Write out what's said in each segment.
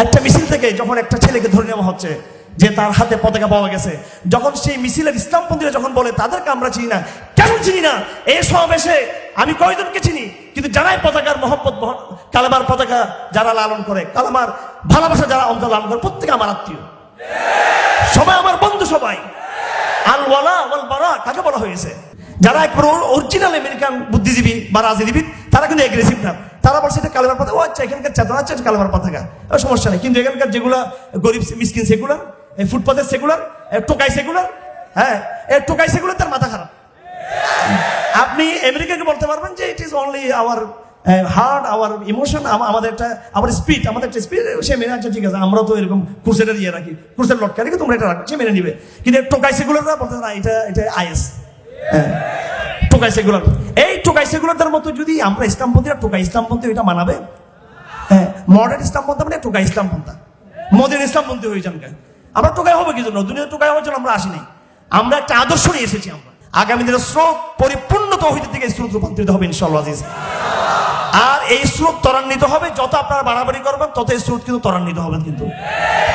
একটা মিছিল থেকে যখন একটা ছেলেকে ধরে নেওয়া হচ্ছে যে তার হাতে পতাকা পাওয়া গেছে, যখন সেই মিছিলের ইসলামপন্থীরা যখন বলে তাদেরকে আমরা চিনি না, কেন চিনি না? এই সমাবেশে আমি কয়জনকে চিনি, কিন্তু যারাই পতাকার মহব্বত, কালেমার পতাকা যারা লালন করে, কালেমার ভালোবাসা যারা অন্তর লালন করে, প্রত্যেকে আমার আত্মীয়, সবাই আমার বন্ধু। সবাই আল ওয়ালা ওয়াল বারা কাকে বলা হয়েছে? যারা একবার অরিজিনাল আমেরিকান বুদ্ধিজীবী বা রাজনীতিবিদ, তারা কিন্তু এগ্রেসিভ না। তারা বলছে এটা কালেমার পতাকা, ও আচ্ছা এখানকার চেতনা, আচ্ছা কালেমার পতাকা, সমস্যা নেই। কিন্তু এখানকার যেগুলা গরিব মিসকিন সেগুলার, এই ফুটপাথের সেগুলার, টোকাই সেগুলার, হ্যাঁ এই টোকাই সেগুলার, তার মাথা খারাপ। আপনি আমেরিকাকে বলতে পারবেন যে it is only our heart, our emotion, আমাদের একটা আমার স্পিড, আমাদের একটা স্পিড, সে মেনে আছে, ঠিক আছে, আমরাও তো এরকম ক্রুসেডের ইয়ে রাখি, ক্রুসেড লটকা রাখি, তোমরা এটা রাখো, সে মেনে নিবে। কিন্তু টোকাই সেগুলাররা বলতে না, এটা এটা আইএস, হ্যাঁ টোকাই সেগুলার। এই টোকাই সেগুলারদের মতো যদি আমরা ইসলামপন্থীরা টোকাই ইসলামপন্থী, এটা মানাবে? হ্যাঁ, মডার্ন ইসলামপন্থা মানে টোকাই ইসলামপন্থা, মডার্ন ইসলামপন্থী হয়ে যান। আমরা টোকাই হবে কি জন্য? দুনিয়া টোকাই হওয়ার জন্য আমরা আসিনি, আমরা একটা আদর্শ নিয়ে এসেছি। আমরা আগামী দিনের স্রোত পরিপূর্ণ তৌহিদের দিকে স্রোত রূপান্তরিত হবে ইনশাআল্লাহ আজিজ। আর এই স্রোত ত্বরান্বিত হবে, যত আপনারা বাড়াবাড়ি করবেন তত এই স্রোত কিন্তু ত্বরান্বিত হবে, কিন্তু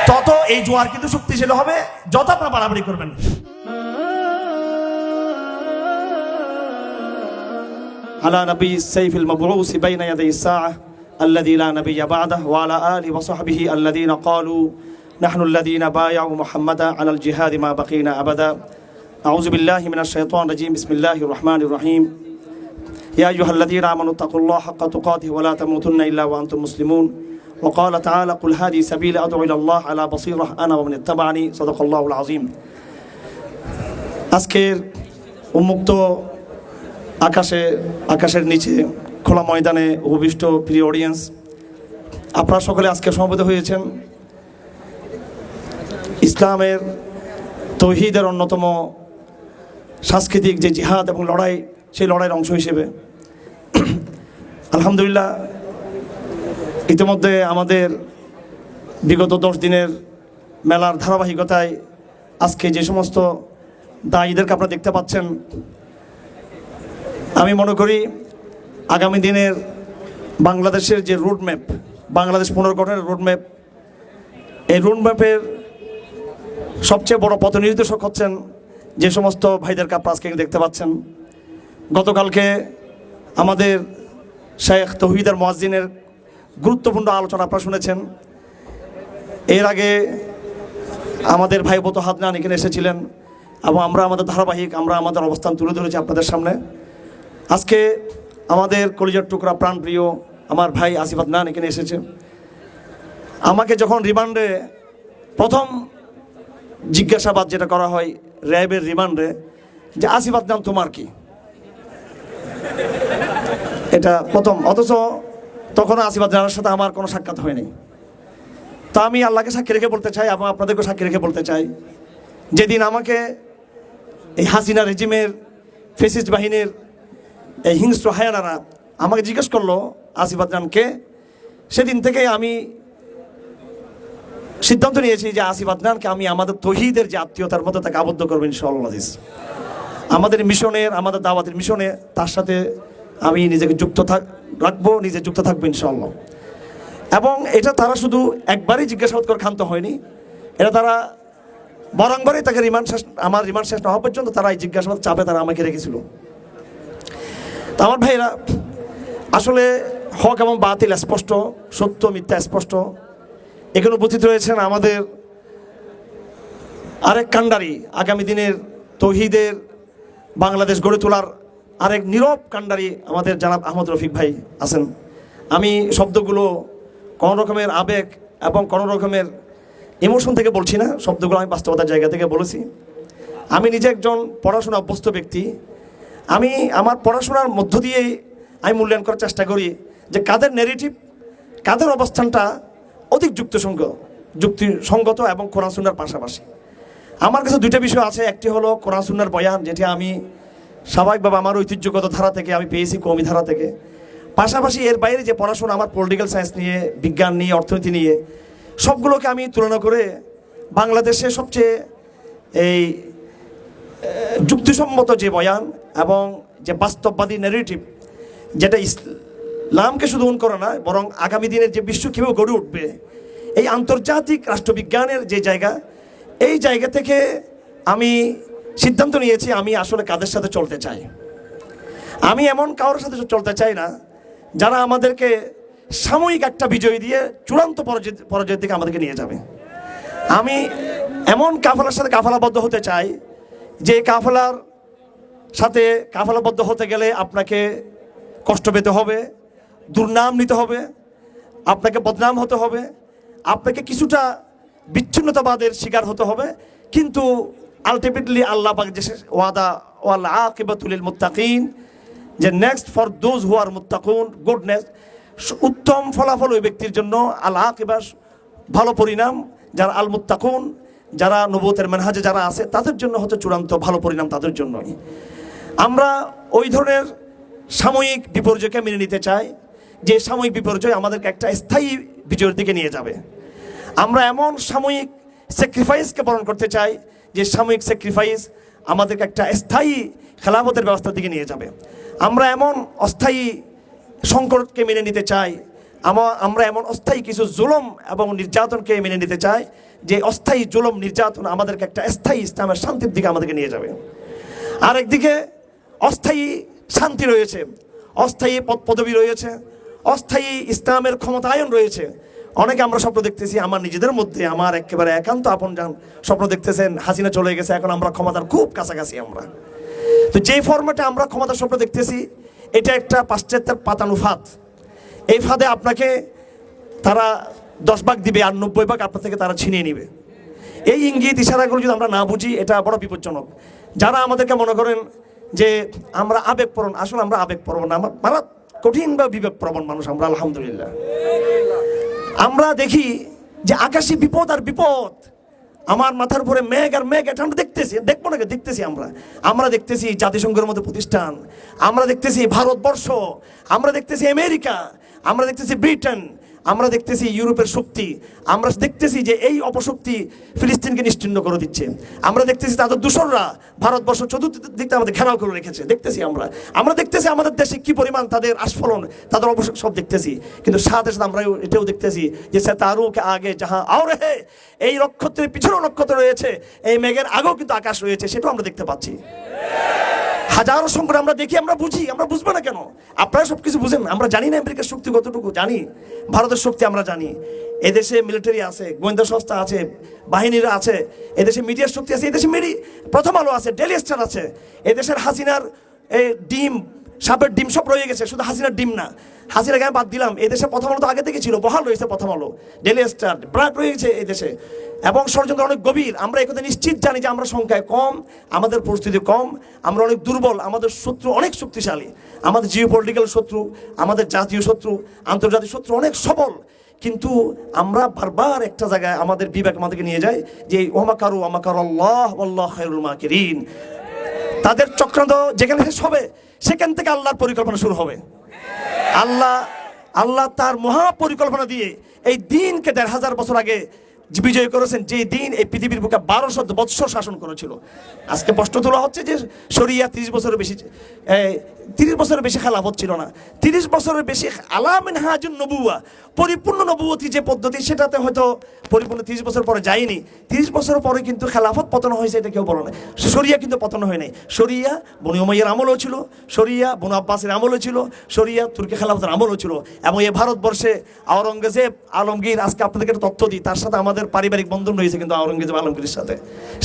তত এই জোয়ার কিন্তু শক্তিশালী হবে যত আপনারা বাড়াবাড়ি করবেন। على نبي السيف المبعوث بين يدي الساعة الذي لا نبي بعده وعلى آله وصحبه الذين قالوا نحن الذين بايعوا محمدا على الجهاد ما بقينا أبدا. أعوذ بالله من الشيطان الرجيم. بسم الله الرحمن الرحيم. يا أيها الذين آمنوا اتقوا الله حق تقاته ولا تموتن إلا وأنتم مسلمون. وقال تعالى قل هذه سبيل أدعو إلى الله على بصيرة أنا ومن اتبعني. صدق الله العظيم. আজকের উন্মুক্ত আকাশের নিচে খোলা ময়দানে উপবিষ্ট প্রিয় অডিয়েন্স, আপনারা সকলে আজকে সমবেত হয়েছেন ইসলামের তৌহিদের অন্যতম সাংস্কৃতিক যে জিহাদ এবং লড়াই, সেই লড়াইয়ের অংশ হিসেবে। আলহামদুলিল্লাহ, ইতিমধ্যে আমাদের বিগত 10 দিনের মেলার ধারাবাহিকতায় আজকে যে সমস্ত দায়ীদেরকে আপনারা দেখতে পাচ্ছেন, আমি মনে করি আগামী দিনের বাংলাদেশের যে রোডম্যাপ, বাংলাদেশ পুনর্গঠনের রোডম্যাপ, এই রোডম্যাপের সবচেয়ে বড় পথ নির্দেশক হচ্ছেন যে সমস্ত ভাইদেরকে আপনারা আজকে দেখতে পাচ্ছেন। গতকালকে আমাদের শেখ তৌহিদের মুয়াজ্জিনের গুরুত্বপূর্ণ আলোচনা আপনারা শুনেছেন। এর আগে আমাদের ভাই বোতো হাদনান এখানে এসেছিলেন এবং আমরা আমাদের ধারাবাহিক আমরা আমাদের অবস্থান তুলে ধরেছি আপনাদের সামনে। আজকে আমাদের কলিজার টুকরা প্রাণপ্রিয় আমার ভাই আসিফ আদনান এখানে এসেছে। আমাকে যখন রিমান্ডে প্রথম জিজ্ঞাসাবাদ যেটা করা হয় র্যাবের রিমান্ডে, যে আসিফ আদনান তোমার কি, এটা প্রথম, অথচ তখন আসিফ আদনানের সাথে আমার কোনো সাক্ষাৎ হয়নি। তা আমি আল্লাহকে সাক্ষী রেখে বলতে চাই এবং আপনাদেরকে সাক্ষী রেখে বলতে চাই, যেদিন আমাকে এই হাসিনা রেজিমের ফেসিস্ট বাহিনীর এই হিংস্র হায়ানারা আমাকে জিজ্ঞেস করলো আসিফ আদনানকে, সেদিন থেকে আমি সিদ্ধান্ত নিয়েছি যে আসিফ আদনানকে আমি আমাদের তৌহিদের যে আত্মীয়তার মধ্যে তাকে আবদ্ধ করবো ইনশাআল্লাহ আজিজ। আমাদের মিশনের, আমাদের দাওয়াতের মিশনে তার সাথে আমি নিজেকে রাখবো, নিজে যুক্ত থাকবো ইনশাআল্লাহ। এবং এটা তারা শুধু একবারই জিজ্ঞাসাবাদ করে ক্ষান্ত হয়নি, এটা তারা বারংবারই তাকে আমার রিমান্ড শেষ না হওয়া পর্যন্ত তারা এই জিজ্ঞাসাবাদ চাপে তারা আমাকে রেখেছিল। তা আমার ভাইরা, আসলে হক এবং বাতিল স্পষ্ট, সত্য মিথ্যা স্পষ্ট। এখানে উপস্থিত রয়েছেন আমাদের আরেক কাণ্ডারি, আগামী দিনের তৌহিদের বাংলাদেশ গড়ে তোলার আরেক নীরব কাণ্ডারি আমাদের জনাব আহমদ রফিক ভাই আছেন। আমি শব্দগুলো কোনো রকমের আবেগ এবং কোনো রকমের ইমোশন থেকে বলছি না, শব্দগুলো আমি বাস্তবতার জায়গা থেকে বলেছি। আমি নিজে একজন পড়াশোনা অভ্যস্ত ব্যক্তি। আমি আমার পড়াশোনার মধ্য দিয়েই আমি মূল্যায়ন করার চেষ্টা করি যে কাদের নেগেটিভ, কাদের অবস্থানটা অধিক যুক্তিসঙ্গত এবং কোরআন সুন্নাহর পাশাপাশি। আমার কাছে দুইটা বিষয় আছে, একটি হলো কোরআন সুন্নাহর বয়ান, যেটি আমি স্বাভাবিকভাবে আমার ঐতিহ্যগত ধারা থেকে আমি পেয়েছি, কওমি ধারা থেকে। পাশাপাশি এর বাইরে যে পড়াশোনা আমার পলিটিক্যাল সায়েন্স নিয়ে, বিজ্ঞান নিয়ে, অর্থনীতি নিয়ে, সবগুলোকে আমি তুলনা করে বাংলাদেশে সবচেয়ে এই যুক্তিসম্মত যে বয়ান এবং যে বাস্তববাদী ন্যারেটিভ, যেটা ইসলামকে শুধু করে না বরং আগামী দিনের যে বিশ্ব কীভাবে গড়ে উঠবে এই আন্তর্জাতিক রাষ্ট্রবিজ্ঞানের যে জায়গা, এই জায়গা থেকে আমি সিদ্ধান্ত নিয়েছি আমি আসলে কাদের সাথে চলতে চাই। আমি এমন কারোর সাথে চলতে চাই না যারা আমাদেরকে সাময়িক একটা বিজয় দিয়ে চূড়ান্ত পরাজয়ের দিকে আমাদেরকে নিয়ে যাবে। আমি এমন কাফেলার সাথে কাফেলাবদ্ধ হতে চাই যে কাফেলার সাথে কাফেলাবদ্ধ হতে গেলে আপনাকে কষ্ট পেতে হবে, দুর্নাম নিতে হবে, আপনাকে বদনাম হতে হবে, আপনাকে কিছুটা বিচ্ছিন্নতাবাদের শিকার হতে হবে, কিন্তু আলটিমেটলি আল্লাহ পাক যে ওয়াদা ওয়াল আকিবাতুল লিল মুত্তাকিন, যে next for those who are মুত্তাকুন, গুডনেস, উত্তম ফলাফল ওই ব্যক্তির জন্য, আল আকিবা ভালো পরিণাম, যারা আল মুত্তাকুন, যারা নবুয়তের মেনহাজে যারা আছে তাদের জন্য হচ্ছে চূড়ান্ত ভালো পরিণাম তাদের জন্যই। আমরা ওই ধরনের সাময়িক বিপর্যয়কে মেনে নিতে চাই যে সাময়িক বিপর্যয় আমাদেরকে একটা স্থায়ী বিজয়ের দিকে নিয়ে যাবে। আমরা এমন সাময়িক স্যাক্রিফাইসকে বরণ করতে চাই যে সাময়িক স্যাক্রিফাইস আমাদেরকে একটা স্থায়ী খেলাফতের ব্যবস্থার দিকে নিয়ে যাবে। আমরা এমন অস্থায়ী সংকটকে মেনে নিতে চাই, আমরা এমন অস্থায়ী কিছু জুলুম এবং নির্যাতনকে মেনে নিতে চাই যে অস্থায়ী জুলুম নির্যাতন আমাদেরকে একটা স্থায়ী ইসলামের শান্তির দিকে আমাদেরকে নিয়ে যাবে। আর একদিকে অস্থায়ী শান্তি রয়েছে, অস্থায়ী পদ পদবি রয়েছে, অস্থায়ী ইসলামের ক্ষমতায়ন রয়েছে। অনেকে আমরা স্বপ্ন দেখতেছি আমার নিজেদের মধ্যে, আমার একেবারে একান্ত আপনজন স্বপ্ন দেখতেছেন হাসিনা চলে গেছে, এখন আমরা ক্ষমতার খুব কাছাকাছি। আমরা তো যেই ফরম্যাটে আমরা ক্ষমতার স্বপ্ন দেখতেছি এটা একটা পাশ্চাত্যের পাতানো ফাঁদ। এই ফাঁদে আপনাকে তারা 10 ভাগ দিবে আর 90 ভাগ আপনার থেকে তারা ছিনিয়ে নিবে। এই ইঙ্গিত ইশারাগুলো যদি আমরা না বুঝি এটা বড় বিপজ্জনক। যারা আমাদেরকে মনে করেন যে আমরা আবেগপ্রবণ, আসলে আমরা আবেগপ্রবণ না, আমরা কঠিন বা বিবেকপ্রবণ মানুষ আমরা, আলহামদুলিল্লাহ। আমরা দেখি যে আকাশে বিপদ আর বিপদ, আমার মাথার উপরে মেঘ আর মেঘ, এটা আমরা দেখতেছি, দেখবো নাকি, দেখতেছি। আমরা দেখতেছি জাতিসংঘের মতো প্রতিষ্ঠান, আমরা দেখতেছি ভারতবর্ষ, আমরা দেখতেছি আমেরিকা, আমরা দেখতেছি ব্রিটেন, আমরা দেখতেছি ইউরোপের শক্তি, আমরা দেখতেছি যে এই অপশক্তি ফিলিস্তিনকে নিশ্চিহ্ন করে দিচ্ছে। আমরা দেখতেছি তাদের দূষণরা ভারতবর্ষ চতুর্দিকটা আমাদের ঘেরাও করে রেখেছে, দেখতেছি। আমরা দেখতেছি আমাদের দেশে কি পরিমাণ তাদের আস্ফলন, তাদের অপশক্তি সব দেখতেছি। কিন্তু সাথে সাথে আমরা এটাও দেখতেছি যে সে তারুকে আগে যাহা আর হে, এই নক্ষত্রের পিছনেও নক্ষত্র রয়েছে, এই মেঘের আগেও কিন্তু আকাশ রয়েছে, সেটাও আমরা দেখতে পাচ্ছি। হাজারো সংকট আমরা দেখি, আমরা বুঝি, আমরা বুঝবো না কেন? আপনারা সবকিছু বুঝেন, আমরা জানি না আমেরিকার শক্তি কতটুকু, জানি ভারতের শক্তি আমরা জানি। এদেশে মিলিটারি আছে, গোয়েন্দা সংস্থা আছে, বাহিনীরা আছে, এদেশে মিডিয়ার শক্তি আছে, এদেশে প্রথম আলো আছে, ডেইলি স্টার আছে। এদেশের হাসিনার ডিম, সাপের ডিম সব রয়ে গেছে, শুধু হাসিনার ডিম না, হাসিনা গায়ে বাদ দিলাম। এদেশে প্রথম আলো তো আগে থেকে ছিল, বহাল রয়েছে প্রথম আলো, ডেইলি স্টার, ব্রাক রয়েছে এদেশে, এবং ষড়যন্ত্র অনেক গভীর। আমরা একথা নিশ্চিত জানি যে আমরা সংখ্যায় কম, আমাদের পরিস্থিতি কম, আমরা অনেক দুর্বল, আমাদের শত্রু অনেক শক্তিশালী, আমাদের জিওপলিটিক্যাল শত্রু, আমাদের জাতীয় শত্রু, আন্তর্জাতিক শত্রু অনেক সবল। কিন্তু আমরা বারবার একটা জায়গায় আমাদের বিবেক আমাদেরকে নিয়ে যায় যে ওয়ামাকারু আল্লাহ ওয়াল্লাহু খায়রুল মাকিরিন। তাদের চক্রান্ত যেখানে শেষ হবে সেখান থেকে আল্লাহর পরিকল্পনা শুরু হবে। আল্লাহ তার মহা পরিকল্পনা দিয়ে এই দিনকে 1500 বছর আগে বিজয় করেছেন, যে দিন এই পৃথিবীর বুকে 1200 বৎসর শাসন করেছিল। আজকে প্রশ্ন তোলা হচ্ছে যে শরিয়া 30 বছরের বেশি খেলাফত ছিল না। 30 বছরের বেশি আলা মিনহাজুন নবুওয়া, পরিপূর্ণ নবুয়তি যে পদ্ধতি, সেটাতে হয়তো পরিপূর্ণ 30 বছর পরে যায়নি। 30 বছর পরে কিন্তু খেলাফত পতন হয়েছে, এটা কেউ বলে না। শরিয়া কিন্তু পতন হয় নাই। শরিয়া বনি উমাইয়ার আমলও ছিল, শরিয়া বনু আব্বাসের আমলও ছিল, শরিয়া তুর্কি খেলাফতের আমলও ছিল। এবং এই ভারতবর্ষে আওরঙ্গজেব আলমগীর, আজকে আপনাদেরকে একটা তথ্য দিই, তার সাথে আমাদের পারিবারিক বন্ধন রয়েছে কিন্তু আওরঙ্গজেব আলমগীরের সাথে।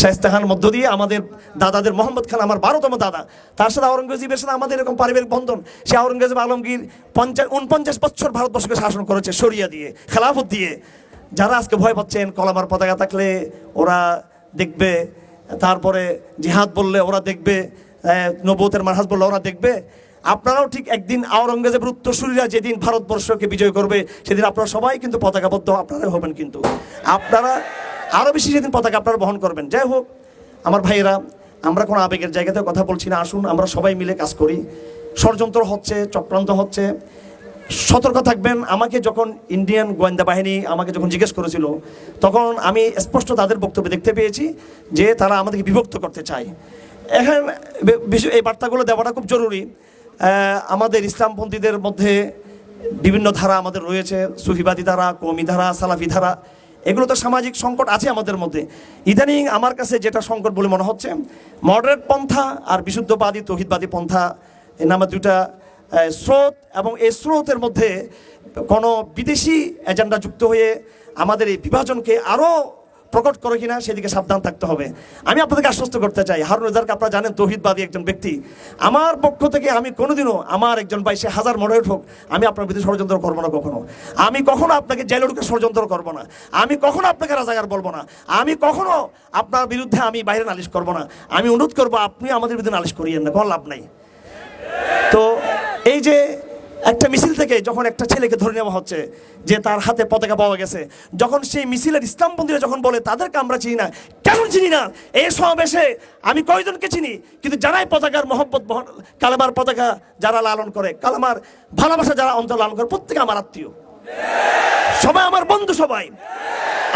শায়েস্তা খান মধ্য দিয়ে আমাদের দাদাদের, মোহাম্মদ খান আমার 12তম দাদা, তার সাথে আওরঙ্গজেবের সাথে আমাদের এরকম পারিবারিক বন্ধন। সে আওরঙ্গজেব আলমগীর 49 বছর ভারতবর্ষকে শাসন করেছে শরিয়া দিয়ে, খেলাফত দিয়ে। যারা আজকে ভয় পাচ্ছেন কলামার পতাকা থাকলে ওরা দেখবে, তারপরে জিহাদ বললে ওরা দেখবে, নবুয়তের মানহাজ বললে ওরা দেখবে, আপনারাও ঠিক একদিন আওরঙ্গজেবের উত্তরসূরিরা যেদিন ভারতবর্ষকে বিজয় করবে সেদিন আপনারা সবাই কিন্তু পতাকাবদ্ধ আপনারা হবেন, কিন্তু আপনারা আরও বেশি সেদিন পতাকা আপনারা বহন করবেন। যাই হোক আমার ভাইয়েরা, আমরা কোনো আবেগের জায়গাতে কথা বলছি না, আসুন আমরা সবাই মিলে কাজ করি। ষড়যন্ত্র হচ্ছে, চক্রান্ত হচ্ছে, সতর্ক থাকবেন। আমাকে যখন ইন্ডিয়ান গোয়েন্দা বাহিনী আমাকে যখন জিজ্ঞেস করেছিল, তখন আমি স্পষ্ট তাদের বক্তব্য দেখতে পেয়েছি যে তারা আমাদেরকে বিভক্ত করতে চায়। এখন এই বার্তাগুলো দেওয়াটা খুব জরুরি। আমাদের ইসলামপন্থীদের মধ্যে বিভিন্ন ধারা আমাদের রয়েছে, সুফিবাদী ধারা, কওমি ধারা, সালাফি ধারা। এগুলো তো সামাজিক সংকট আছে আমাদের মধ্যে। ইদানিং আমার কাছে যেটা সংকট বলে মনে হচ্ছে, মডারেট পন্থা আর বিশুদ্ধবাদী তৌহিদবাদী পন্থা এই নামে দুটা স্রোত, এবং এই স্রোতের মধ্যে কোনো বিদেশি এজেন্ডা যুক্ত হয়ে আমাদের এই বিভাজনকে আরও প্রকট করে কিনা সেদিকে সাবধান থাকতে হবে। আমি আপনাদেরকে আশ্বস্ত করতে চাই, হারুন রেজাকে আপনারা জানেন তৌহিদবাদী একজন ব্যক্তি। আমার পক্ষ থেকে আমি কোনোদিনও আমার একজন ভাই সে হাজার মডারেট হোক, আমি আপনার বিরুদ্ধে ষড়যন্ত্র করবো না কখনো। আমি কখনো আপনাকে জেলে ঢুকে ষড়যন্ত্র করবো না। আমি কখনো আপনাকে রাজাকার বলবো না। আমি কখনো আপনার বিরুদ্ধে আমি বাইরে নালিশ করবো না। আমি অনুরোধ করবো আপনি আমাদের বিরুদ্ধে নালিশ করিয়েন না, কোনো লাভ নাই। তো এই যে একটা মিছিল থেকে যখন একটা ছেলেকে ধরে নেওয়া হচ্ছে যে তার হাতে পতাকা পাওয়া গেছে, যখন সেই মিছিলের ইসলামপন্থীরা যখন বলে তাদেরকে আমরা চিনি না, কেন চিনি না? এই সমাবেশে আমি কয়জনকে চিনি, কিন্তু যারাই পতাকার মহব্বত কালেমার পতাকা যারা লালন করে, কালেমার ভালোবাসা যারা অন্তর লালন করে, প্রত্যেকে আমার আত্মীয়, সবাই আমার বন্ধু। সবাই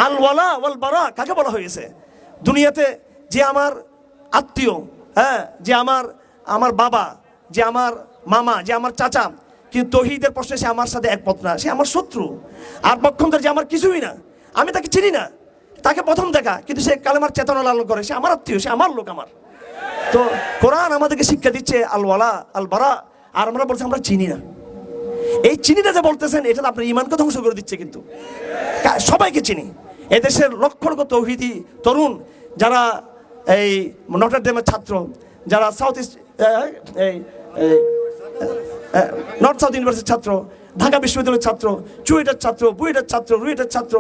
আল ওয়ালা ওয়াল বারা কাকে বলা হয়েছে? দুনিয়াতে যে আমার আত্মীয়, হ্যাঁ, যে আমার বাবা, যে আমার মামা, যে আমার চাচা, কিন্তু তৌহিদের প্রশ্নে সে আমার সাথে একমত না, সে আমার শত্রু। আর পক্ষান্তর যে আমার কিছুই না, আমি তাকে চিনি না, তাকে প্রথম দেখা, কিন্তু সে কালেমার চেতনা লালন করে, সে আমার আত্মীয়, সে আমার লোক আমার। তো কোরআন আমাদেরকে শিক্ষা দিচ্ছে আল ওয়ালা আল বারা, আর আমরা বলছি আমরা চিনি না। এই চিনিটা যে বলতেছেন, এটা আপনার ইমানকে ধ্বংস করে দিচ্ছে। কিন্তু সবাইকে চিনি, এদেশের লক্ষ লক্ষ তৌহিদি তরুণ যারা এই নটর ডেমের ছাত্র, যারা সাউথ ইস্ট নর্থ সাউথ ইউনিভার্সিটির ছাত্র, ঢাকা বিশ্ববিদ্যালয়ের ছাত্র, চুয়েটের ছাত্র, বুয়েটের ছাত্র, রুয়েটের ছাত্র,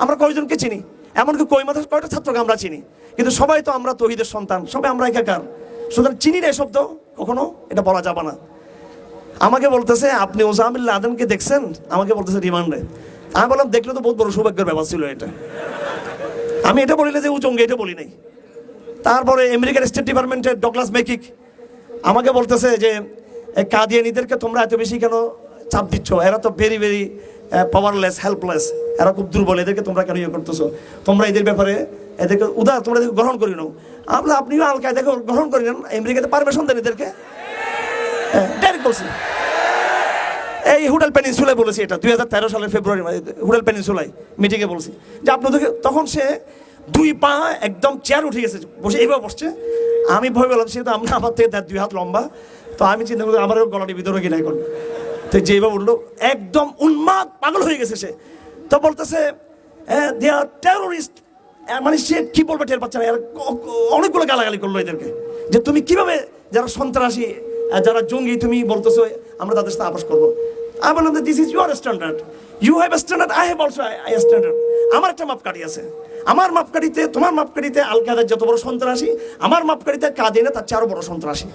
আমরা কয়জনকে চিনি? এমনকি মাদ্রাসার কয়টা ছাত্রকে আমরা চিনি? কিন্তু সবাই তো আমরা তৌহিদের সন্তান, সবাই আমরা একাকার। সুতরাং চিনি না শব্দ কখনো এটা বলা যাবে না। আমাকে বলতেছে আপনি ওসামা বিন লাদেনকে দেখছেন? আমাকে বলতেছে রিমান্ডে। আমি বললাম দেখলে তো বহুত বড় সৌভাগ্যের ব্যাপার ছিল এটা। আমি এটা বলি না যে উচঙ্গে, এটা বলি নাই। তারপরে আমেরিকার স্টেট ডিপার্টমেন্টের ডগলাস মেকিক আমাকে বলতেছে যে কাদিয়ানীদেরকে তোমরা এত বেশি কেন চাপ দিচ্ছ? এরা তো ভেরি ভেরি পাওয়ারলেস, হেল্পলেস, এরা খুব দুর্বল, এদেরকে তোমরা কেন ইয়ে করতেছো? তোমরা এদের ব্যাপারে এদেরকে তোমরা এদেরকে গ্রহণ করি নাও। আপনিও আল কায়দাকে গ্রহণ করি নেন, আমেরিকাতে পারমিশন দেন এদেরকে। ডাইরেক্ট বলছি, এই হোটেল পেনিনসুলায় বলেছি এটা 2013 সালের ফেব্রুয়ারি মাসে হোটেল পেনিনসুলায় মিটিংয়ে বলছি যে আপনাদেরকে। তখন সে দুই পা একদম চেয়ার উঠে গেছে, বসে এইভাবে বসছে। আমি ভয় পেলাম, সে তো আমরা আমার থেকে 2 হাত লম্বা। তো আমি চিন্তা করি আমারও গলাটি ভিতরে কিনা এখন। তো যেভাবে উঠলো, একদম উন্মাদ পাগল হয়ে গেছে সে। তো বলতেছে দে আর টেরোরিস্ট, মানে সে কি বলবে টের পাচ্ছে না। অনেকগুলো গালাগালি করলো এদেরকে, যে তুমি কিভাবে যারা সন্ত্রাসী, যারা জঙ্গি, তুমি বলতেছো আমরা তাদের সাথে আপোষ করবো। আমি বললাম this is your standard, you have a standard, I have also I standard. আমার একটা মাপকাঠি আছে, আমার মাপকাঠিতে, তোমার মাপকাঠিতে আল কায়দার যত বড় সন্ত্রাসী, আমার মাপকাঠিতে কাদিয়ানা তার চেয়ে আরো বড় সন্ত্রাসী।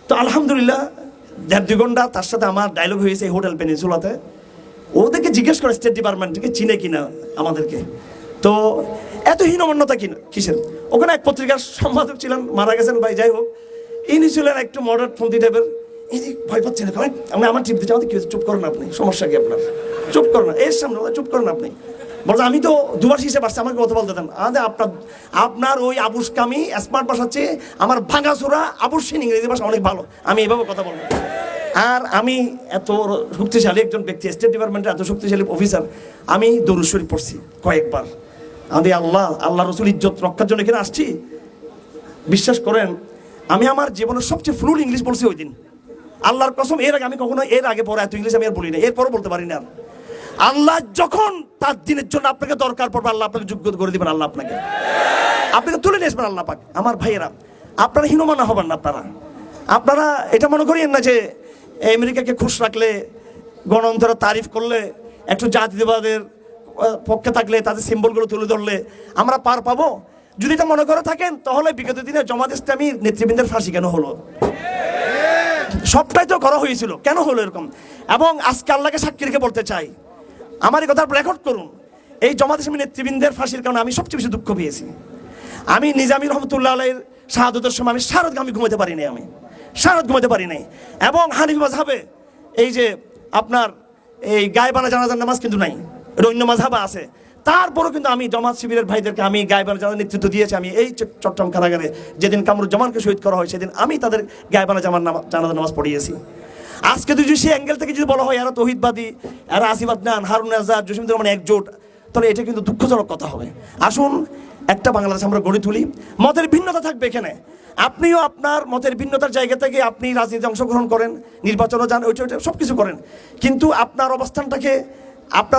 তো আলহামদুলিল্লাহ 1.5-2 ঘন্টা তার সাথে আমার ডায়লগ হয়েছে এই হোটেল পেনিনসুলাতে। ওদেরকে জিজ্ঞেস করে স্টেট ডিপার্টমেন্টকে চিনে কিনা আমাদেরকে। তো এত হীনমন্যতা কিসের? ওখানে এক পত্রিকার সম্পাদক ছিলেন, মারা গেছেন ভাই, যাই হোক। ইনি ছিলেন একটু মডারেট ফন্দি টাইপের। এই যে ভয় পাচ্ছেন, আমি আমার টিপ দিচ্ছি, আমাদের কি চুপ করেন আপনি, সমস্যা কি আপনার? চুপ করেন, এর সামনে চুপ করেন আপনি। বলছে আমি তো দুবার হিসেবে আসছি, আমাকে কথা বলতে দেন। আপনার ওই আবুসকামি স্মার্ট ভাষা চেয়ে আমার ভাঙাচোরা আবুসহীন ইংরেজি ভাষা অনেক ভালো, আমি এভাবে কথা বলবো। আর আমি এত শক্তিশালী একজন ব্যক্তি, স্টেট ডিপার্টমেন্টের এত শক্তিশালী অফিসার, আমি দরুদ শরীফ পড়ছি কয়েকবার। আমি আল্লাহ রসুল ইজ্জত রক্ষার জন্য এখানে আসছি। বিশ্বাস করেন, আমি আমার জীবনের সবচেয়ে ফ্লুয়েন্ট ইংলিশ বলছি ওই দিন, আল্লাহর কসম। এর আগে পরে এত ইংলিশ আমি আর বলি না, এরপরও বলতে পারি না। আল্লাহ যখন তার দিনের জন্য আপনাকে দরকার পড়বে, আল্লাহ আপনাকে যোগ্য করে দিবেন, আল্লাহ আপনাকে তুলে নিয়ে আসবেন। আল্লাহ পাক। আমার ভাইয়েরা, আপনারা হীনমানা হবেন না। আপনারা এটা মনে করিয়েন না যে আমেরিকাকে খুশ রাখলে, গণতন্ত্রের তারিফ করলে, একটু জাতীয়বাদের পক্ষে থাকলে, তাদের সিম্বলগুলো তুলে ধরলে আমরা পার পাবো। যদি এটা মনে করে থাকেন, তাহলে বিগত দিনে জামাত ইসলামী নেতৃবৃন্দের ফাঁসি কেন হলো? সবটাই তো করা হয়েছিল, কেন হলো এরকম? এবং আজকে আল্লাহকে সাক্ষী রেখে বলতে চাই, আমার এই কথা রেকর্ড করুন, এই জামাত ইসলামী নেতৃবৃন্দের ফাঁসির কারণে আমি সবচেয়ে বেশি দুঃখ পেয়েছি। আমি নিজামী রহমতুল্লাহ আলাইহির শাহাদতের সময় আমি সারা রাত ঘুমাতে পারি নাই, ঘুমাতে পারি নাই। এবং হানিফি মাযহাবে এই যে আপনার এই গায়বানা জানাজার নামাজ কিন্তু নাই, এটা অন্য মাযহাবে আছে। তারপরও কিন্তু আমি জামাত শিবিরের ভাইদেরকে আমি গায়বানা জানাজার নেতৃত্ব দিয়েছি। আমি এই চট্টগ্রাম কারাগারে যেদিন কামরুজ্জামানকে শহীদ করা হয়, সেদিন আমি তাদের গায়বানা জানাজার নামাজ পড়িয়েছি। আজকে যদি সেই অ্যাঙ্গেল থেকে যদি বলা হয় এরা তৌহিদবাদী, এরা আসিফ আদনান, হারুন আজাদ, জসিমুদ্দিন রহমান একজোট, তাহলে এটা কিন্তু দুঃখজনক কথা হবে। আসুন একটা বাংলাদেশ আমরা গড়ে তুলি। মতের ভিন্নতা থাকবে এখানে, আপনিও আপনার মতের ভিন্নতার জায়গা থেকে আপনি রাজনীতিতে অংশগ্রহণ করেন, নির্বাচনও যান, ওইটা সব কিছু করেন, কিন্তু আপনার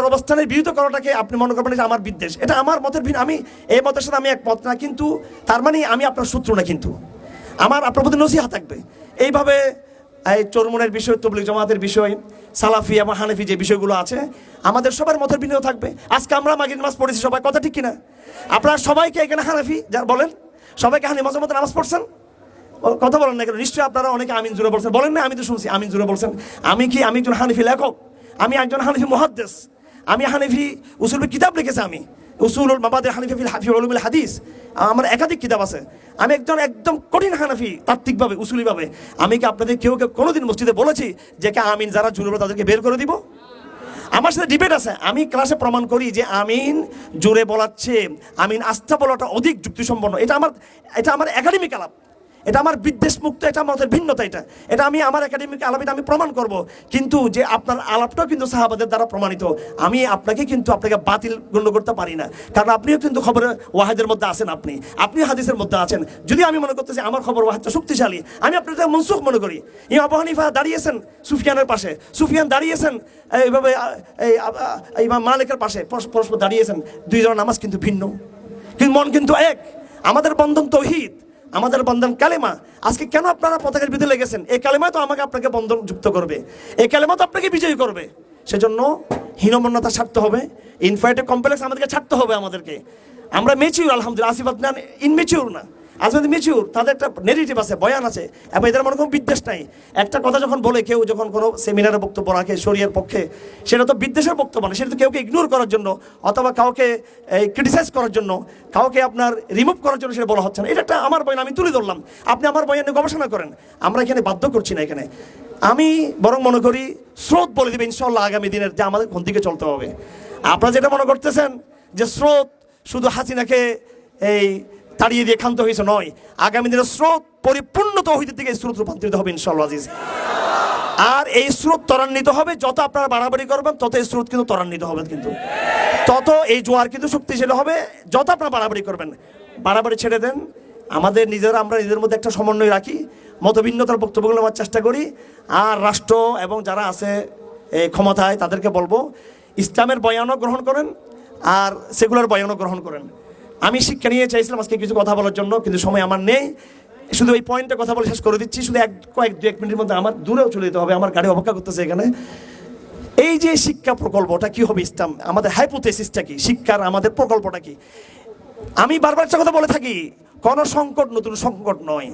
অবস্থানের বিরোধিতা করাটাকে আপনি মনে করবেন যে আমার বিদ্বেষ, এটা আমার মতের ভিন্ন, আমি এই মতের সাথে আমি একমত না, কিন্তু তার মানে আমি আপনার শত্রু না, কিন্তু আপনার প্রতি নসিহত থাকবে। এইভাবে এই চরমনের বিষয়, তবলিগ জামাতের বিষয়, সালাফি এবং হানাফি যে বিষয়গুলো আছে, আমাদের সবার মতের ভিন্ন থাকবে। আজকে আমরা মাগরিব নামাজ পড়েছি সবাই, কথা ঠিক কিনা? আপনারা সবাইকে এখানে হানাফি যা বলেন, সবাইকে হানি মতো নামাজ পড়ছেন, কথা বলেন না কেন? নিশ্চয়ই আপনারা অনেকে আমিন জুড়ে বলছেন, বলেন না? আমি তো শুনছি আমিন জুড়ে বলছেন। আমি একজন হানিফি লেখক, আমি একজন হানিফি মুহাদ্দিস, আমি হানিফি উসুলের কিতাব লিখেছি, আমি উসুলুল মাবাদি হানিফি ফি উলুমুল হাদিস, আমার একাধিক কিতাব আছে। আমি একদম কঠিন হানাফি তাত্ত্বিকভাবে, উসুলিভাবে। আমি কি আপনাদের কেউ কোনোদিন মসজিদে বলেছি যে কে আমিন যারা জুড়ে তাদেরকে বের করে দিব? আমার সাথে ডিবেট আছে, আমি ক্লাসে প্রমাণ করি যে আমিন জোরে বলাচ্ছে আমিন আস্থা বলাটা অধিক যুক্তিসম্পন্ন। এটা আমার একাডেমিক আলাপ, এটা আমার বিদ্বেষ মুক্ত, এটা আমাদের ভিন্নতা, এটা আমি আমার একাডেমিক আলাপে আমি প্রমাণ করব। কিন্তু যে আপনার আলাপটাও কিন্তু সাহাবাদের দ্বারা প্রমাণিত, আমি আপনাকে বাতিল গণ্য করতে পারি না, কারণ আপনিও কিন্তু খবরে ওয়াহিদের মধ্যে আছেন, আপনি হাদিসের মধ্যে আছেন। যদি আমি মনে করতেছি আমার খবর ওয়াহিদটা শক্তিশালী, আমি আপনাদের মনসুখ মনে করি। ইমাম আবু হানিফা দাঁড়িয়েছেন সুফিয়ানের পাশে, সুফিয়ান দাঁড়িয়েছেন এইভাবে ইমাম মালিকের পাশে, পরস্পর দাঁড়িয়েছেন, দুইজনের নামাজ কিন্তু ভিন্ন, কিন্তু মন কিন্তু এক। আমাদের বন্ধন তৌহিদ, আমাদের বন্ধন কালেমা। আজকে কেন আপনারা পতাকার বিরুদ্ধে লেগেছেন? এই কালেমা তো আপনাকে বন্ধন যুক্ত করবে, এই কালেমা তো আপনাকে বিজয়ী করবে। সেজন্য হীনমন্যতা ছাড়তে হবে, ইনফ্যাক্টিভ কমপ্লেক্স আমাদেরকে ছাড়তে হবে। আমরা মেচিউর, আলহামদুলিল্লাহ। আসিফ আদনান ইনমেচিউর না, আসলে মেচিউর, তাদের একটা নেগেটিভ আছে, বয়ান আছে, এবং এদের মনে কোনো বিদ্বেষ নাই। একটা কথা যখন বলে কেউ, যখন কোনো সেমিনারে বক্তব্য রাখে শরিয়ার পক্ষে, সেটা তো বিদ্বেষের বক্তব্য না, সেটা তো কাউকে ইগনোর করার জন্য অথবা কাউকে ক্রিটিসাইজ করার জন্য, কাউকে আপনার রিমুভ করার জন্য সেটা বলা হচ্ছে না। এটা একটা আমার বয়ান, আমি তুলে ধরলাম, আপনি আমার বয়ানে গবেষণা করেন। আমরা এখানে বাধ্য করছি না। এখানে আমি বরং মনে করি স্রোত বলে দেবে ইনশাল্লাহ আগামী দিনের যে আমাদের কোন দিকে চলতে হবে। আপনারা যেটা মনে করতেছেন যে স্রোত শুধু হাসিনাকে তাড়িয়ে দিয়ে ক্ষান্ত হয়েছে, নয়, আগামী দিনের স্রোত পরিপূর্ণ তৌহিদের দিকে স্রোত রূপান্তরিত হবে ইনশাআল্লাহ আজিজ। আর এই স্রোত ত্বরান্বিত হবে, যত আপনারা বাড়াবাড়ি করবেন তত এই স্রোত কিন্তু ত্বরান্বিত হবে, কিন্তু তত এই জোয়ার কিন্তু শক্তিশালী হবে যত আপনারা বাড়াবাড়ি করবেন। বাড়াবাড়ি ছেড়ে দেন, আমরা নিজেদের মধ্যে একটা সমন্বয় রাখি, মতভিন্নতার বক্তব্যগুলো নেওয়ার চেষ্টা করি। আর রাষ্ট্র এবং যারা আছে ক্ষমতায় তাদেরকে বলবো ইসলামের বয়ানও গ্রহণ করেন আর সেকুলার বয়ানও গ্রহণ করেন। আমি শিক্ষা নিয়ে চাইছিলাম আজকে কিছু কথা বলার জন্য, কিন্তু সময় আমার নেই। শুধু এই পয়েন্টে কথা বলে শেষ করে দিচ্ছি। শুধু এক মিনিটের মধ্যে আমার দূরেও চলে যেতে হবে, আমার গাড়ি অপেক্ষা করতেছে এখানে। এই যে শিক্ষা প্রকল্পটা কি হবে, ইসলাম আমাদের হাইপোথেসিসটা কি, শিক্ষার আমাদের প্রকল্পটা কি? আমি বারবার একটা কথা বলে থাকি, কোনো সংকট নতুন সংকট নয়।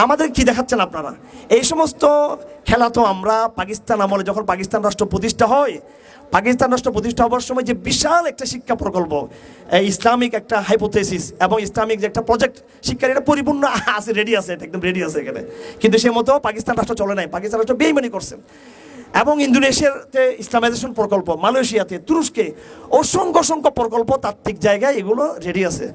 আমাদের কি দেখাচ্ছেন আপনারা? এই সমস্ত খেলা তো আমরা পাকিস্তান আমলে, যখন পাকিস্তান রাষ্ট্র প্রতিষ্ঠা হয়, পাকিস্তান রাষ্ট্র প্রতিষ্ঠা হওয়ার সময় যে বিশাল একটা শিক্ষা প্রকল্প, ইসলামিক একটা হাইপোথেসিস এবং ইসলামিক যে একটা প্রজেক্ট শিক্ষার, এটা পরিপূর্ণ আছে, রেডি আছে, একদম রেডি আছে এখানে। কিন্তু সে মতো পাকিস্তান রাষ্ট্র চলে নাই, পাকিস্তান রাষ্ট্র বেইমানি করছে। এবং ইন্দোনেশিয়াতে ইসলামাইজেশন প্রকল্প, মালয়েশিয়াতে, তুরস্কে অসংখ্য প্রকল্প তাত্ত্বিক জায়গায় এগুলো রেডি আছে।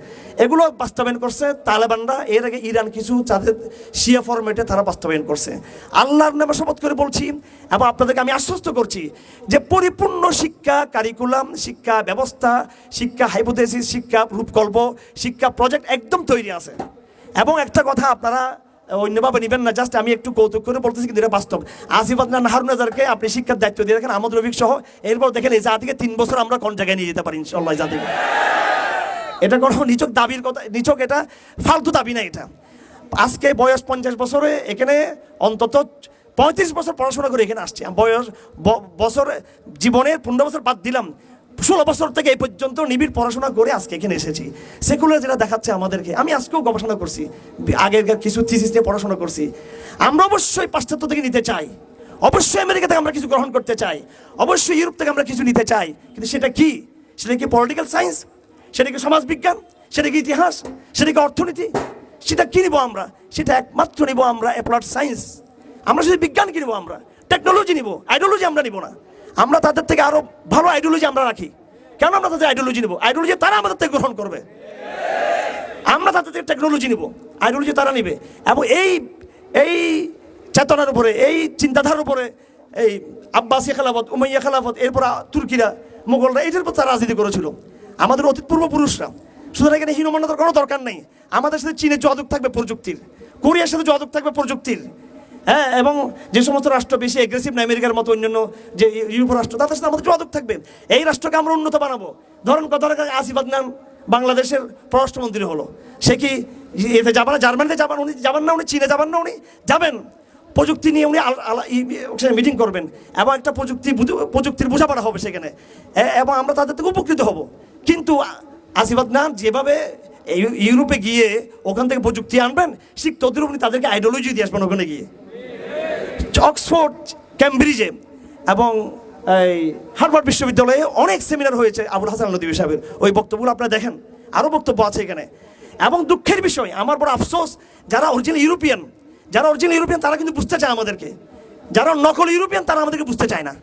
এগুলো বাস্তবায়ন করছে তালেবানরা, এর আগে ইরান কিছু তাদের শিয়া ফরম্যাটে তারা বাস্তবায়ন করছে। আল্লাহর নামে শপথ করে বলছি এবং আপনাদেরকে আমি আশ্বস্ত করছি যে পরিপূর্ণ শিক্ষা কারিকুলাম, শিক্ষা ব্যবস্থা, শিক্ষা হাইপোথেসিস, শিক্ষা রূপকল্প, শিক্ষা প্রজেক্ট একদম তৈরি আছে। এবং একটা কথা আপনারা অন্যভাবে নেবেন না, জাস্ট আমি একটু কৌতুক করে বলতেছি, কিন্তু এটা বাস্তব। আসিফ আদনান, হারুন আজারকে আপনি শিক্ষার দায়িত্ব দিয়ে রাখেন, আমাদের রফিক সহ। এরপর দেখেন এই জাতিকে 3 বছর আমরা কোন জায়গায় নিয়ে যেতে পারি ইনশাআল্লাহ জাতিকে। এটা কোনো নিছক দাবির কথা, নিছক এটা ফালতু দাবি না। এটা আজকে বয়স 50 বছরে এখানে অন্তত 35 বছর পড়াশোনা করে এখানে আসছে। বছর জীবনের 15 বছর বাদ দিলাম, 16 বছর থেকে এই পর্যন্ত নিবিড় পড়াশোনা করে আজকে এখানে এসেছি। সেকুলার যেটা দেখাচ্ছে আমাদেরকে, আমি আজকেও গবেষণা করছি, আগেরকার কিছু থিসিস নিয়ে পড়াশোনা করছি। আমরা অবশ্যই পাশ্চাত্য থেকে নিতে চাই, অবশ্যই আমেরিকা থেকে আমরা কিছু গ্রহণ করতে চাই, অবশ্যই ইউরোপ থেকে আমরা কিছু নিতে চাই, কিন্তু সেটা কি? সেটা কি পলিটিক্যাল সায়েন্স? সেটা কি সমাজবিজ্ঞান? সেটা কি ইতিহাস? সেটা কি অর্থনীতি? সেটা কি নিব আমরা? সেটা একমাত্র নিব আমরা অ্যাপ্লাইড সায়েন্স। আমরা শুধু বিজ্ঞান কিনবো, আমরা টেকনোলজি নিব, আইডিওলজি আমরা নিব না। আমরা তাদের থেকে আরো ভালো আইডিওলজি আমরা রাখি। কেন আমরা তাদের আইডিওলজি নিব? আইডিওলজি তারা আমাদের থেকে গ্রহণ করবে। আমরা তাদের থেকে টেকনোলজি নিব, আইডিওলজি তারা নিবে। এবং এই চেতনার উপরে, এই চিন্তাধারার উপরে এই আব্বাসী খেলাফত, উমাইয়া খেলাফত, এরপর তুর্কিরা, মোগলরা এটার উপর তারা রাজনীতি করেছিল, আমাদের অতীত পূর্বপুরুষরা। সুতরাং এখানে হীনমন্যতার কোনো দরকার নেই। আমাদের সাথে চীনের যোগাযোগ থাকবে প্রযুক্তির, কোরিয়ার সাথে যোগাযোগ থাকবে প্রযুক্তির, হ্যাঁ, এবং যে সমস্ত রাষ্ট্র বেশি এগ্রেসিভ না, আমেরিকার মতো অন্যান্য যে ইউরোপীয় রাষ্ট্র, তাদের সাথে আমাদের যোগাযোগ থাকবে। এই রাষ্ট্রকে আমরা উন্নত বানাবো। ধরেন কত টাকা আসিফ আদনান বাংলাদেশের পররাষ্ট্রমন্ত্রী হলো, সে কি এতে যাবেন না? জার্মানিতে যাবেন উনি, যাবেন না উনি? চীনে যাবেন না উনি? যাবেন। প্রযুক্তি নিয়ে উনি সেখানে মিটিং করবেন এবং একটা প্রযুক্তির বোঝাপড়া হবে সেখানে, এবং আমরা তাদের থেকে উপকৃত হব। কিন্তু আসিফ আদনান যেভাবে ইউরোপে গিয়ে ওখান থেকে প্রযুক্তি আনবেন, ঠিক তদ্রুপ উনি তাদেরকে আইডিওলজি দিয়ে আসবেন ওখানে গিয়ে। অক্সফোর্ড, ক্যামব্রিজে এবং এই হার্ভার্ড বিশ্ববিদ্যালয়ে অনেক সেমিনার হয়েছে আবুল হাসান নদভী সাহেবের, ওই বক্তব্যগুলো আপনারা দেখেন, আরও বক্তব্য আছে এখানে। এবং দুঃখের বিষয়, আমার বড় আফসোস, যারা অরিজিনাল ইউরোপিয়ান তারা কিন্তু বুঝতে চায় আমাদেরকে, যারা নকল ইউরোপিয়ান তারা আমাদেরকে বুঝতে চায় না।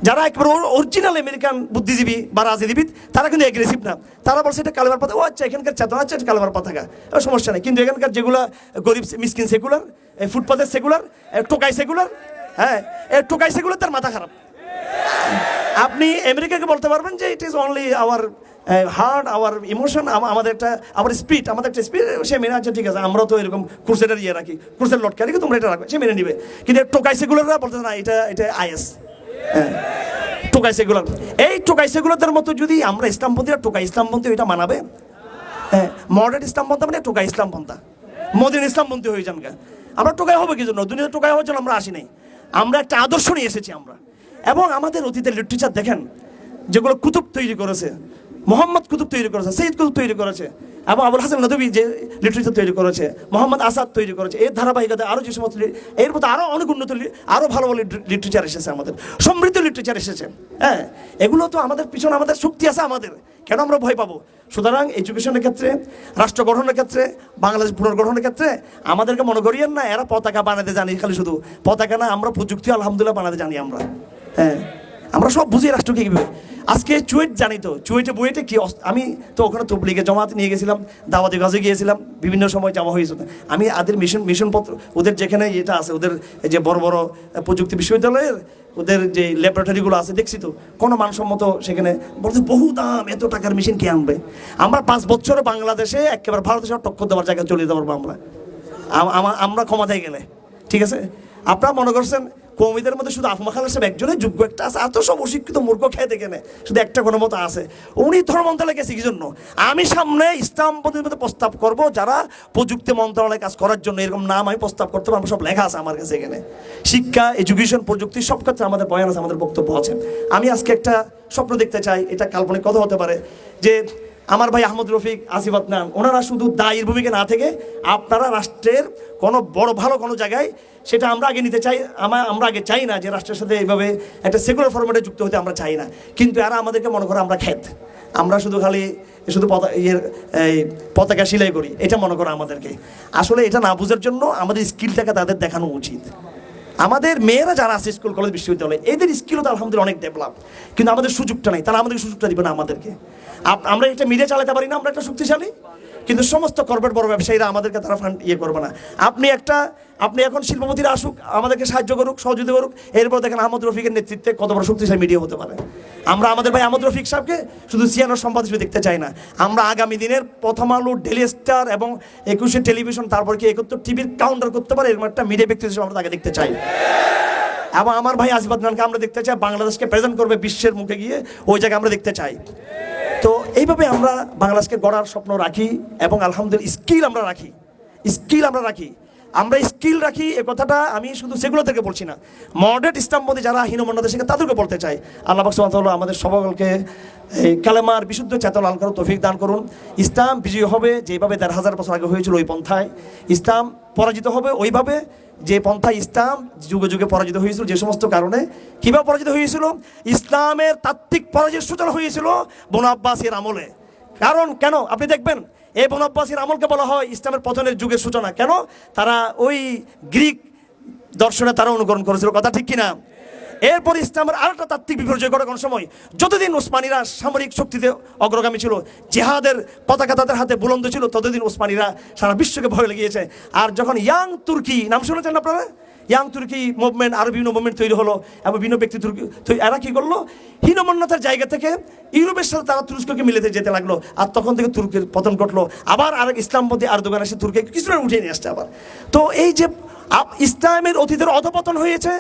যারা একেবারে অরিজিনাল আমেরিকান বুদ্ধিজীবী বা রাজনীতিবিদ তারা কিন্তু এগ্রেসিভ না, তারা বলছে এটা কালেমার পতাকা, ও আচ্ছা এখানকার চেতনা, আচ্ছা কালেমার পতাকা, সমস্যা নেই। কিন্তু এখানকার যেগুলা গরিব মিসকিন সেকুলার, ফুটপাথের সেকুলার, টোকাই সেকুলার, হ্যাঁ, টোকাই সেকুলার, তার মাথা খারাপ। আপনি আমেরিকাকে বলতে পারবেন যে it is only our heart, our emotion, আমাদের একটা আওয়ার স্পিরিট, আমাদের একটা স্পিরিট, সে মেনে আছে, ঠিক আছে, আমরাও তো এরকম ক্রুসেডার ইয়ে রাখি, ক্রুসেড লটকে রাখি, তোমরা এটা রাখবে, সে মেনে নিবে। কিন্তু টোকাই সেকুলাররা বলতে না, এটা আইএস, হ্যাঁ, টোকাই সেকুলার। এই টোকাই সেকুলারদের মতো যদি আমরা ইসলামপন্থীরা টোকাই ইসলামপন্থী, ওইটা মানাবে? হ্যাঁ, মডার্ন ইসলামপন্থা মানে টোকাই ইসলামপন্থা, মদিন ইসলামপন্থী হয়ে যান গা। আমরা টোকাই হবে কি জন্য? দুনিয়াতে টোকাই হওয়ার জন্য আমরা আসি নাই, আমরা একটা আদর্শ নিয়ে এসেছি আমরা। এবং আমাদের অতীতের লিটারেচার দেখেন, যেগুলো কুতুব তৈরি করেছে, মোহাম্মদ কুতুব তৈরি করেছে, সৈয়দ কুতুব তৈরি করেছে, এবং আবুল হাসান নদভী যে লিটারেচার তৈরি করেছে, মোহাম্মদ আসাদ তৈরি করেছে, এর ধারাবাহিকতা আরও যে সমস্ত, এর মধ্যে আরও অনেক উন্নত, আরও ভালো ভালো লিটারেচার এসেছে, আমাদের সমৃদ্ধ লিটারেচার এসেছে। হ্যাঁ, এগুলো তো আমাদের পিছনে আমাদের শক্তি আছে আমাদের, কেন আমরা ভয় পাবো? সুতরাং এডুকেশনের ক্ষেত্রে, রাষ্ট্র গঠনের ক্ষেত্রে, বাংলাদেশ পুনর্গঠনের ক্ষেত্রে আমাদেরকে মনে করিয়েন না এরা পতাকা বানাতে জানি, খালি শুধু পতাকা না, আমরা প্রযুক্তি আলহামদুলিল্লাহ বানাতে জানি আমরা। হ্যাঁ, আমরা সব বুঝি রাষ্ট্রকে কীভাবে। আজকে চুয়েট জানি তো, বুয়েটে কি, আমি তো ওখানে তবলিগে জমাতে নিয়ে গেছিলাম, দাওয়াতে গাজে গিয়েছিলাম, বিভিন্ন সময় যাওয়া হয়েছে। আমি ওদের মিশনপত্র, ওদের যেখানে এটা আছে, ওদের যে বড় বড় প্রযুক্তি বিশ্ববিদ্যালয়ের ওদের যে ল্যাবরেটরিগুলো আছে, দেখছি তো কোনো মানসম্মত, সেখানে বলতে বহু দাম, এত টাকার মেশিন কে আনবে? আমরা 5 বছর বাংলাদেশে একেবারে ভারতের সাথে টক্কর দেওয়ার জায়গায় চলে যেতে পারবো আমরা ক্ষমতায় গেলে, ঠিক আছে? আপনারা মনে করছেন কৌমিদের মধ্যে শুধু আফমা খালের সাহেব একজনের যোগ্য একটা আছে, আর তো সব অশিক্ষিত মূর্খ খেয়ে দেখে নেয়, শুধু একটা কোনো মতো আছে, উনি ধর্ম মন্ত্রণালয়ে গেছে কি জন্য? আমি সামনে ইসলামপন্থীর মধ্যে প্রস্তাব করব, যারা প্রযুক্তি মন্ত্রণালয়ে কাজ করার জন্য, এরকম নাম আমি প্রস্তাব করতে পারবো, সব লেখা আছে আমার কাছে এখানে। শিক্ষা, এডুকেশন, প্রযুক্তি সব ক্ষেত্রে আমাদের বয়ান আছে, আমাদের বক্তব্য আছে। আমি আজকে একটা স্বপ্ন দেখতে চাই, এটা কাল্পনিক কথা হতে পারে, যে আমার ভাই আহমদ রফিক, আসিফ আদনান, ওনারা শুধু দায়ীর ভূমিকা না থেকে আপনারা রাষ্ট্রের কোনো বড় ভালো কোনো জায়গায়, সেটা আমরা আগে নিতে চাই। আমরা আগে চাই না যে রাষ্ট্রের সাথে এইভাবে একটা সেকুলার ফরম্যাটে যুক্ত হতে আমরা চাই না, কিন্তু এরা আমাদেরকে মনে করে আমরা খেত, আমরা শুধু খালি শুধু পতাকা সিলাই করি, এটা মনে করে আমাদেরকে। আসলে এটা না বোঝার জন্য আমাদের স্কিলটাকে তাদের দেখানো উচিত। আমাদের মেয়েরা যারা আছে স্কুল কলেজ বিশ্ববিদ্যালয়ে, এদের স্কিলও তো আলহামদুলিল্লাহ অনেক ডেভেলপ, কিন্তু আমাদের সুযোগটা নেই, তারা আমাদের সুযোগটা দিবে না আমাদেরকে। আমরা একটা মিডিয়া চালাতে পারি না, আমরা একটা শক্তিশালী, কিন্তু সমস্ত কর্পোরেট বড় ব্যবসায়ীরা আমাদেরকে তারা ফান্ড করবে না। আপনি এখন শিল্পপতিরা আসুক, আমাদেরকে সাহায্য করুক, সহযোগিতা করুক, এরপর দেখেন আহমদ রফিকের নেতৃত্বে কত বড় শক্তিশালী মিডিয়া হতে পারে। আমরা আমাদের ভাই আহমদ রফিক সাহেবকে শুধু সিয়ানোর সম্পাদক হিসেবে দেখতে চাই না, আমরা আগামী দিনের প্রথম আলো, ডেলি স্টার এবং 21 টেলিভিশন, তারপর কি 71 টিভির কাউন্টার করতে পারে, এরকম একটা মিডিয়া ব্যক্তি হিসেবে আমরা তাকে দেখতে চাই। এবং আমার ভাই আসিফ আদনানকে আমরা দেখতে চাই বাংলাদেশকে প্রেজেন্ট করবে বিশ্বের মুখে গিয়ে, ওই জায়গায় আমরা দেখতে চাই। তো এইভাবে আমরা বাংলাদেশকে গড়ার স্বপ্ন রাখি, এবং আলহামদুলিল্লাহ স্কিল আমরা রাখি। আমরা স্কিল রাখি, এ কথাটা আমি শুধু সেগুলোদেরকে বলছি না, মডার্ন ইসলামপন্থী যারা হীনমন্য দেশে তাদেরকে বলতে চাই। আল্লাহ পাক সুবহানাহু ওয়া তাআলা আমাদের সকলকে এই কালেমার বিশুদ্ধ চেতনা লালন করার তৌফিক দান করুন। ইসলাম বিজয়ী হবে যেভাবে 1500 বছর আগে হয়েছিল ওই পন্থায়, ইসলাম পরাজিত হবে ওইভাবে যে পন্থায় ইসলাম যুগে যুগে পরাজিত হয়েছিল। যে সমস্ত কারণে কীভাবে পরাজিত হয়েছিল, ইসলামের তাত্ত্বিক পরাজয়ের সূচনা হয়েছিল বনু আব্বাসীর আমলে। কারণ কেন আপনি দেখবেন, এই বনু আব্বাসীর আমলকে বলা হয় ইসলামের পতনের যুগের সূচনা। কেন? তারা ওই গ্রিক দর্শনে তারা অনুকরণ করেছিল, কথা ঠিক কিনা? এরপর ইসলামের আরেকটা তাত্ত্বিক বিপর্যয় ঘটে কোন সময়, যতদিন উসমানীরা সামরিক শক্তিতে অগ্রগামী ছিল, জিহাদের পতাকা তাদের হাতে বুলন্দ ছিল, ততদিন উসমানীরা সারা বিশ্বকে ভয় লেগিয়েছে। আর যখন ইয়াং তুর্কি, নাম শুনেছেন আপনারা? ইয়াং তুর্কি মুভমেন্ট, আরো বিভিন্ন মুভমেন্ট তৈরি হলো এবং বিভিন্ন ব্যক্তি তুর্কি এরা কি করলো, হীনমন্যতার জায়গা থেকে ইউরোপের সাথে তারা তুরস্ককে মিলেতে যেতে লাগলো। আর তখন থেকে তুর্কির পতন ঘটলো। আবার আরেক ইসলামপন্থী আরদোগান এসে তুর্কি কিছুটা উঠিয়ে নিয়ে আসছে আবার। তো এই যে ইসলামের অতীতের অধপতন হয়েছে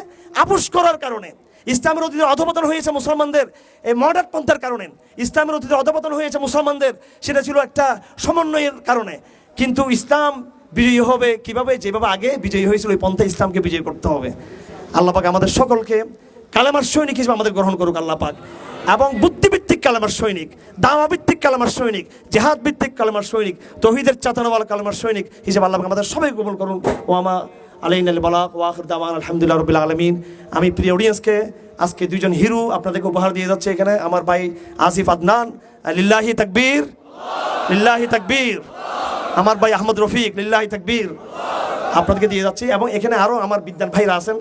আপোষ করার কারণে, ইসলামের অতীতের অধপতন হয়েছে মুসলমানদের এই মডার্ন পন্থার কারণে, ইসলামের অতীতের অধপতন হয়েছে মুসলমানদের সেটা ছিল একটা সমন্বয়ের কারণে। কিন্তু ইসলাম বিজয়ী হবে কিভাবে? যেভাবে আগে বিজয়ী হয়েছিল ওই পন্থা ইসলামকে বিজয়ী করতে হবে। আল্লাহ পাক আমাদের সকলকে কালেমার সৈনিক হিসেবে আমাদের গ্রহণ করুক আল্লাহ পাক, এবং বুদ্ধিভিত্তিক কালেমার সৈনিক, দাওয়াভিত্তিক কালেমার সৈনিক, জেহাদ ভিত্তিক কালেমার সৈনিক, তৌহিদের চাতানওয়ালা কালেমার সৈনিক হিসেবে আল্লাহ পাক আমাদের সবাই কবুল করুন। ওয়ামা আলাইনাল বালাগ ওয়া আখির দাওয়ানা আলহামদুলিল্লাহি রাব্বিল আলামিন। আমি প্রিয় অডিয়েন্সকে আজকে দুইজন হিরো আপনাদেরকে উপহার দিয়ে যাচ্ছে এখানে, আমার ভাই আসিফ আদনান লিল্লাহি তাকবীর, লিল্লাহি তাকবীর, আমার ভাই আহমদ রফিক লিল্লাহি তাকবীর আপনাদেরকে দিয়ে যাচ্ছি, এবং এখানে আরো আমার বিদ্যান ভাইরা আছেন।